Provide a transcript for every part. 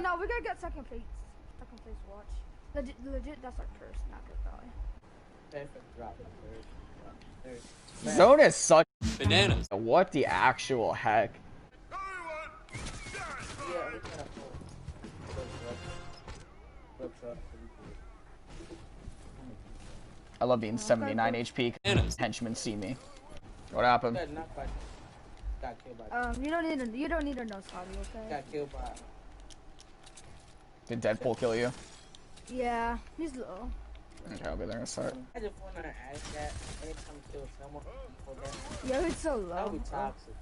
no, we gotta get second place. Second place watch. Legit, that's our curse, not good value. Zone is such bananas. What the actual heck? I love being 79 HP. Henchmen see me. What happened? You don't need a nose hobby, okay? Got killed by. Did Deadpool kill you? Yeah, he's low. Okay, I'll be there in a start. I just want to ask that anytime you kill someone before that. Yeah, it's so low. That would be toxic.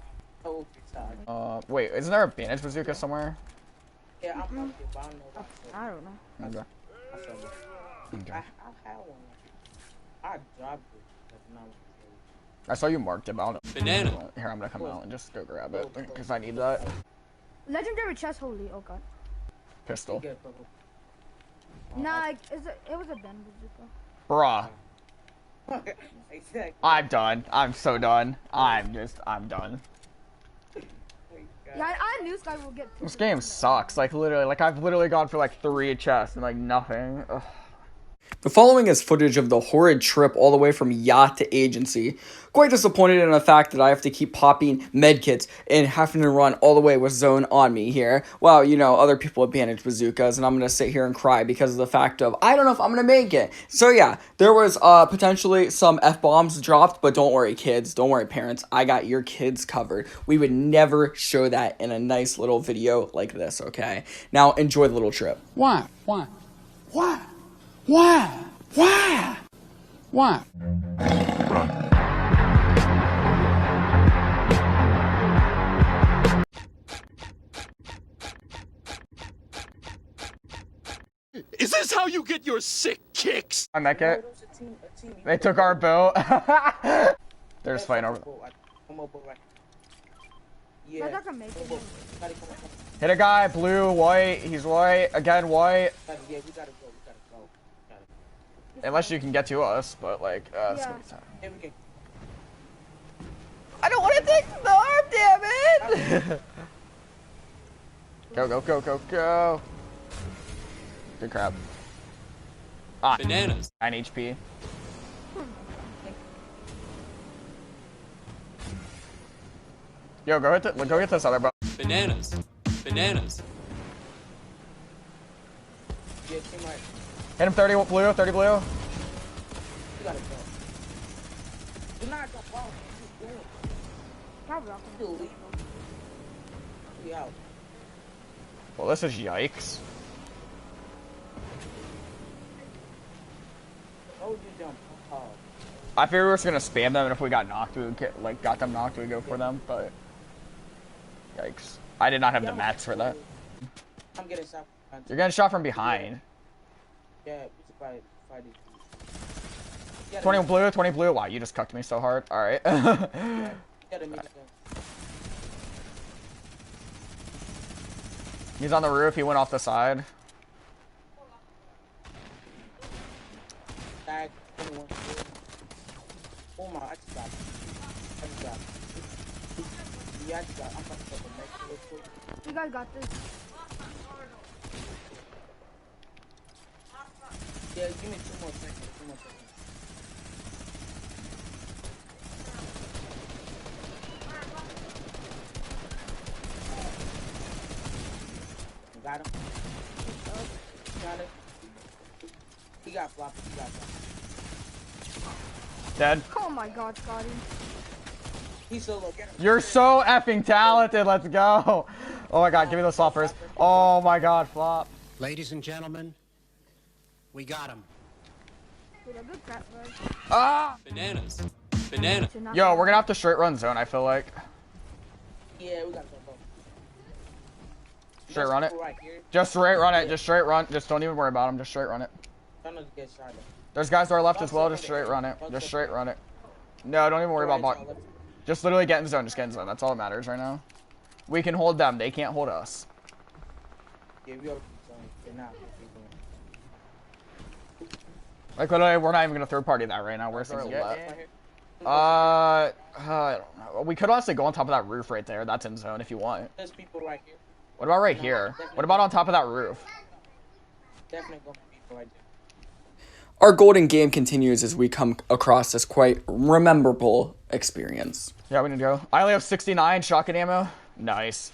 That would be toxic. Wait, isn't there a bandage bazooka somewhere? Yeah, I'm okay, but I don't know. I don't know. Okay. I had one. I dropped it. That's not what I saw you marked it, I don't know. Banana. Here, I'm gonna come out and just go grab it, because I need that. Legendary chest, holy, oh god. Pistol. Nah, it was a den bazooka. Bruh. Exactly. I'm done. I'm so done. I'm done. Yeah, I knew Sky will get. This game sucks. Like, literally, like, I've literally gone for like 3 chests and like nothing. Ugh. The following is footage of the horrid trip all the way from yacht to agency. Quite disappointed in the fact that I have to keep popping medkits and having to run all the way with zone on me here. Well, you know, other people have bandaged bazookas, and I'm going to sit here and cry because of the fact of, I don't know if I'm going to make it. So yeah, there was potentially some F-bombs dropped, but don't worry, kids. Don't worry, parents. I got your kids covered. We would never show that in a nice little video like this, okay? Now, enjoy the little trip. Why? Why? Why? Why? Why? Why? Is this how you get your sick kicks? I make it. They took our boat. They're just fighting over. Yeah. Hit a guy, blue, white. He's white. Again, white. Yeah, we gotta go. Unless you can get to us, but like, it's gonna be time. Yeah, we can. I don't want to take the arm, damn it! Go, go, go, go, go. Good crap. Ah, Bananas. 9 HP. Yo, go get this other boat. Bananas. Bananas. Yeah, team right. Hit him 30 blue, 30 blue. You gotta go. Do not jump off. Still leave. We out. Well, this is yikes. Oh, you jump off. I figured we were just gonna spam them, and if we got knocked, we would get got them knocked, we'd go for them. But yikes! I did not have the mats for that. I'm getting shot. You're getting shot from behind. Yeah, we should probably fight it. 20 blue, 20 blue. Wow, you just cucked me so hard. All right. Yeah, gotta meet them. He's on the roof. He went off the side. Tag 21. Oh my, I just got it. Yeah, I just got it. I'm fucking up the next real quick. You guys got this. Yeah, give me 2 more seconds. Got him. Got it. He got floppy. Dead. Oh my god, Scotty. He's so low. You're so effing talented. Let's go. Oh my god, give me those floppers. Oh my god, flop. Ladies and gentlemen, we got him. Dude, a good crap, bro. Ah! Bananas. Bananas. Yo, we're gonna have to straight run zone, I feel like. Yeah, we got to go. Straight run it. Right here. Just straight run it. Just straight run. Just don't even worry about them. Just straight run it. Trying not to get shot at. There's guys to our left as well. Just straight run it. Just straight run it. No, don't even worry about bot. Just literally get in zone. Just get in zone. That's all that matters right now. We can hold them. They can't hold us. Yeah, we already they're not. Like literally, we're not even gonna third party that right now. Where's our left? I don't know. We could honestly go on top of that roof right there. That's in zone if you want. There's people right here. What about right here? What about on top of that roof? Definitely go for people right there. Our golden game continues as we come across this quite rememberable experience. Yeah, we need to go. I only have 69 shotgun ammo. Nice.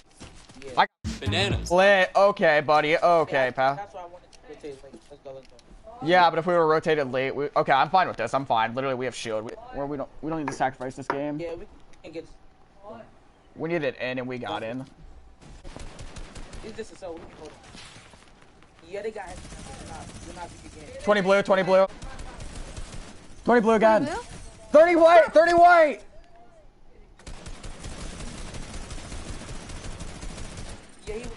Yeah. I Bananas. lit. Okay, buddy. Okay, pal. That's why I wanted to rotate. Like, let's go. Yeah, but if we were rotated late, okay, I'm fine with this. I'm fine. Literally, we have shield. We don't need to sacrifice this game. Yeah, we can get. We needed in, and we got in. It's just so we can hold it. Yeah, they got. We're not again. 20 blue. 20 blue. 20 blue again. Blue? 30 white. 30 white. Yeah, he was.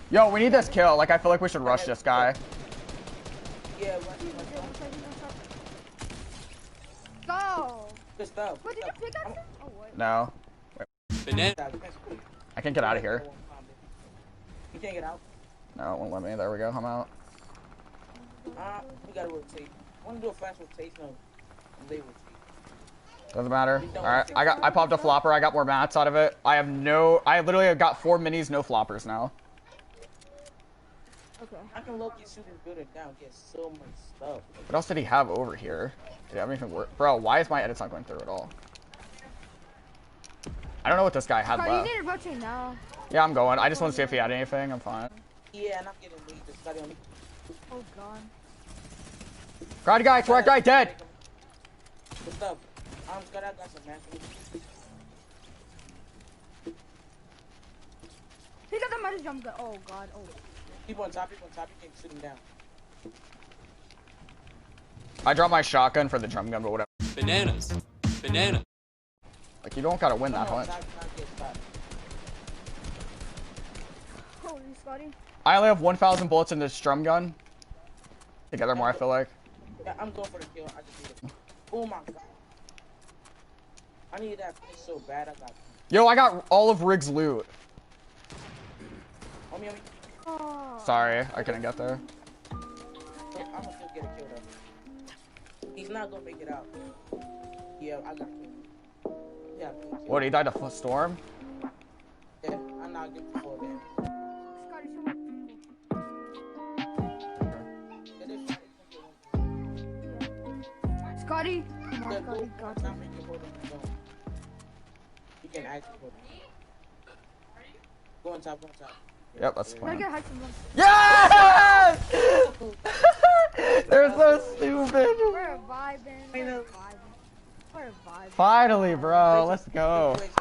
Yo, we need this kill. Like, I feel like we should rush this guy. Yeah, Go! good stuff. What, did you pick up? Oh, wait. No. Banana. I can't get out of here. You can't get out. No, it won't let me. There we go. I'm out. We gotta rotate. I wanna do a fast rotation of they rotate. Doesn't matter. Alright, I popped a flopper. I got more mats out of it. I literally have got 4 minis, no floppers now. Okay. I can low-key shoot this building down, get so much stuff. What else did he have over here? Did he have anything work? Bro, why is my edits not going through at all? I don't know what this guy had Bro, you left. need to rotate now. Yeah, I'm going. I just want to see if he had anything. I'm fine. Yeah, and I'm getting weak. Just study on me. Oh, God. Right guy, correct guy, dead. Good stuff. Scott, I got some match. He got the mighty jump gun. Oh, God. Oh. People on top, you can shoot him down. I dropped my shotgun for the drum gun, but whatever. Bananas. Banana. Like, you don't gotta win that much. Holy, Scotty. I only have 1,000 bullets in this drum gun. Together more, I feel like. Yeah, I'm going for the kill. I just need it. Oh my god. I need that finish so bad. I got. Yo, I got all of Rig's loot. On me. Oh. Sorry, I couldn't get there. I'm gonna still get a kill though. He's not gonna make it out. Yeah, I got him. Yeah. What, he died to storm? Yeah, I'm not good before that. Scotty, so much people. Scotty. Come on, Scotty. Got this. You can actually hold him. Go on top, go on top. Yep, that's the Can I plan. get high from them? Yes! They're so stupid. We're vibing. We're vibing. We're vibing. Finally, bro. Let's go. Wait,